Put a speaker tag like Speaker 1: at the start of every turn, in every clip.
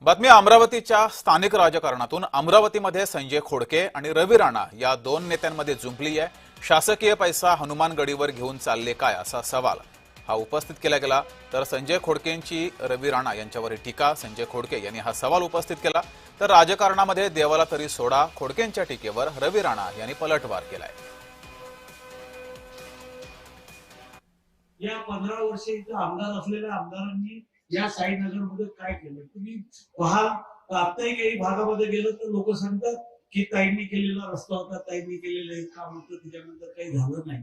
Speaker 1: बातमी अमरावतीच्या स्थानिक राजकारणातून। अमरावतीमध्ये संजय खोडके आणि रवी राणा या दोन नेत्यांमध्ये जुंपली आहे। शासकीय पैसा हनुमानगडीवर घेऊन चालले काय असा सवाल हा उपस्थित केला गेला। तर संजय खोडकेंची रवी राणा यांच्यावर टीका। संजय खोडके यांनी हा सवाल उपस्थित केला तर राजकारणामध्ये देवाला तरी सोडा, खोडकेंच्या टीकेवर रवी राणा यांनी पलटवार केलाय।
Speaker 2: या 15 वर्षे इथं आमदार असलेल्या आमदारांनी या साईनगरमध्ये काय केलं तुम्ही पहा। आताही काही भागामध्ये गेलं तर लोक सांगतात की ताईंनी केलेला रस्ता होता, ताईंनी केलेलं हे काम होतं, त्याच्यानंतर काही झालं नाही।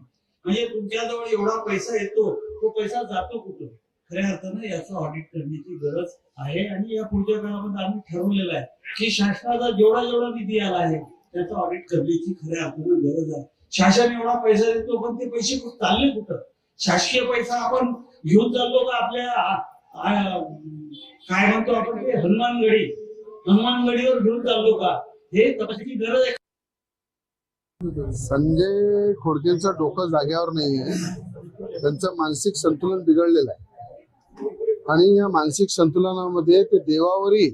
Speaker 2: म्हणजे तुमच्याजवळ एवढा पैसा येतो, तो पैसा जातो कुठं? खऱ्या अर्थानं याचं ऑडिट करण्याची गरज आहे आणि या पुढच्या काळामध्ये आम्ही ठरवलेलं आहे की शासनाचा जेवढा जेवढा निधी आला आहे त्याचं ऑडिट करण्याची खऱ्या अर्थानं गरज आहे। शासन एवढा पैसा देतो पण ते पैसे चालले कुठं? शासकीय पैसा आपण घेऊन चाललो का आपल्या काय म्हणतो आपण ते हनुमानगडीवर घेऊन चाललो का? हे तपासण्याची गरज आहे।
Speaker 3: संजय खोडकेंचं डोकं जाग्यावर नाहीये, त्यांचं मानसिक संतुलन बिघडलेलं आहे आणि या मानसिक संतुलनामध्ये ते देवावरही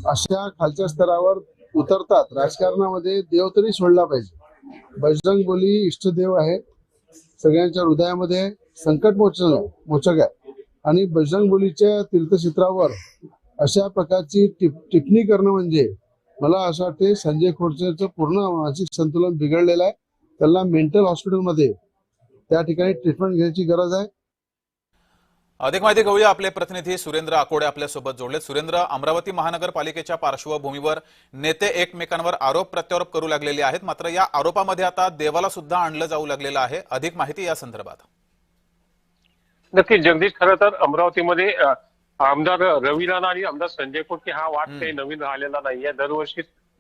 Speaker 3: अशा खालच्या स्तरावर उतरतात। राजकारणामध्ये देव तरी सोडला पाहिजे। बजरंग बली इष्टदेव आहे, सगळ्यांच्या हृदयामध्ये संकट मोचक आहे आणि बजरंग बलीच्या तीर्थक्षेत्रावर अशा प्रकारची टिप्पणी करणं म्हणजे मला असं वाटते संजय खोडकेंचं पूर्ण मानसिक संतुलन बिघडलेलं आहे। त्याला मेंटल हॉस्पिटलमध्ये त्या ठिकाणी ट्रीटमेंट घ्यायची गरज आहे।
Speaker 1: अधिक माहिती घेऊया, आपले प्रतिनिधी सुरेंद्र आकोडे आपल्यासोबत जोडले। सुरेंद्र, अमरावती महानगरपालिकेच्या पार्श्वभूमीवर नेते एकमेकांवर आरोप प्रत्यारोप करू लागलेले आहेत, मात्र या आरोपामध्ये आता देवाला सुद्धा आणलं जाऊ लागलेलं आहे। अधिक माहिती या संदर्भात।
Speaker 4: नक्की जगदीश, खरं तर अमरावतीमध्ये आमदार रवी राणा आणि आमदार संजय खोडके हा वाद काही नवीन राहिलेला नाहीये।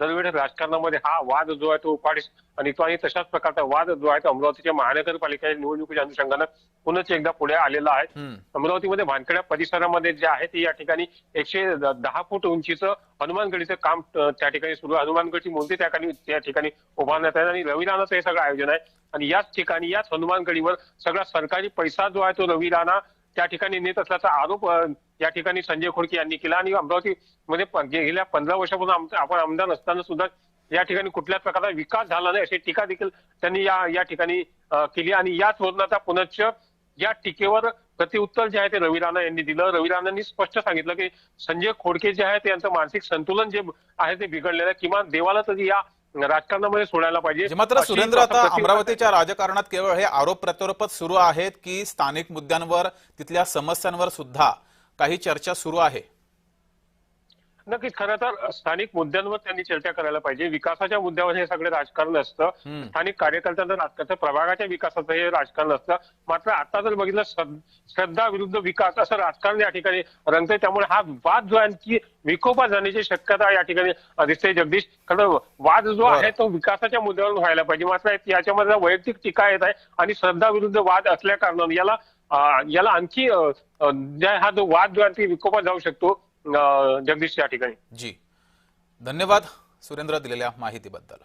Speaker 4: दरवेळी राजकारणामध्ये हा वाद जो आहे तो उफाळीस आणि तशाच प्रकारचा वाद जो आहे तो अमरावतीच्या महानगरपालिका निवडणुकीच्या अनुषंगानं पुन्हा एकदा पुढे आलेला आहे। अमरावतीमध्ये भानखेड्या परिसरामध्ये जे आहे ते या ठिकाणी 110 फूट उंचीचं हनुमानगडीचं काम त्या ठिकाणी सुरू आहे। हनुमानगडची मूर्ती त्या ठिकाणी उभारण्यात आहे आणि रवी राणाचं हे सगळं आयोजन आहे आणि याच ठिकाणी याच हनुमानगडीवर सगळा सरकारी पैसा जो आहे तो रवी राणा त्या ठिकाणी नेत असल्याचा आरोप या ठिकाणी संजय खोडके यांनी केला आणि अमरावतीमध्ये गेल्या 15 वर्षापासून आपण आमदार असताना सुद्धा या ठिकाणी कुठल्याच प्रकारचा विकास झाला नाही अशी टीका देखील त्यांनी या ठिकाणी केली आणि याच धोरणाचा पुनश्च या टीकेवर प्रतिउत्तर जे आहे ते रवी राणा यांनी दिलं। रवी राणांनी स्पष्ट सांगितलं की संजय खोडके जे आहे त्यांचं मानसिक संतुलन जे आहे ते बिघडलेलं आहे, किमान देवाला तरी या राजकारणामध्ये सोडायला पाहिजे।
Speaker 1: मात्र सुरेंद्र, आता अमरावतीच्या राजकारणात केवळ हे आरोप प्रत्यारोपच सुरू आहेत की स्थानिक मुद्द्यांवर, तिथल्या समस्यांवर सुद्धा काही चर्चा सुरू आहे?
Speaker 4: नक्कीच, खरं तर स्थानिक मुद्द्यांवर त्यांनी चर्चा करायला पाहिजे। विकासाच्या मुद्द्यावर हे सगळे राजकारण असतं, स्थानिक कार्यकर्त्यांचं राजकारण, प्रभागाच्या विकासाचं हे राजकारण असतं। मात्र आता जर बघितलं श्रद्धा विरुद्ध विकास असं राजकारण या ठिकाणी रंगतंय, त्यामुळे हा वाद जो आहे की विकोपा जाण्याची शक्यता या ठिकाणी दिसते। जगदीश, खरं वाद जो आहे तो विकासाच्या मुद्द्यावर व्हायला पाहिजे, मात्र याच्यामध्ये वैयक्तिक टीका येत आहे आणि श्रद्धा विरुद्ध वाद असल्या कारणाने याला आणखी हा जो वाद जो आहे ती विकोपात जाऊ शकतो। जगदीश या ठिकाणी
Speaker 1: जी, धन्यवाद सुरेंद्र दिलेल्या माहितीबद्दल।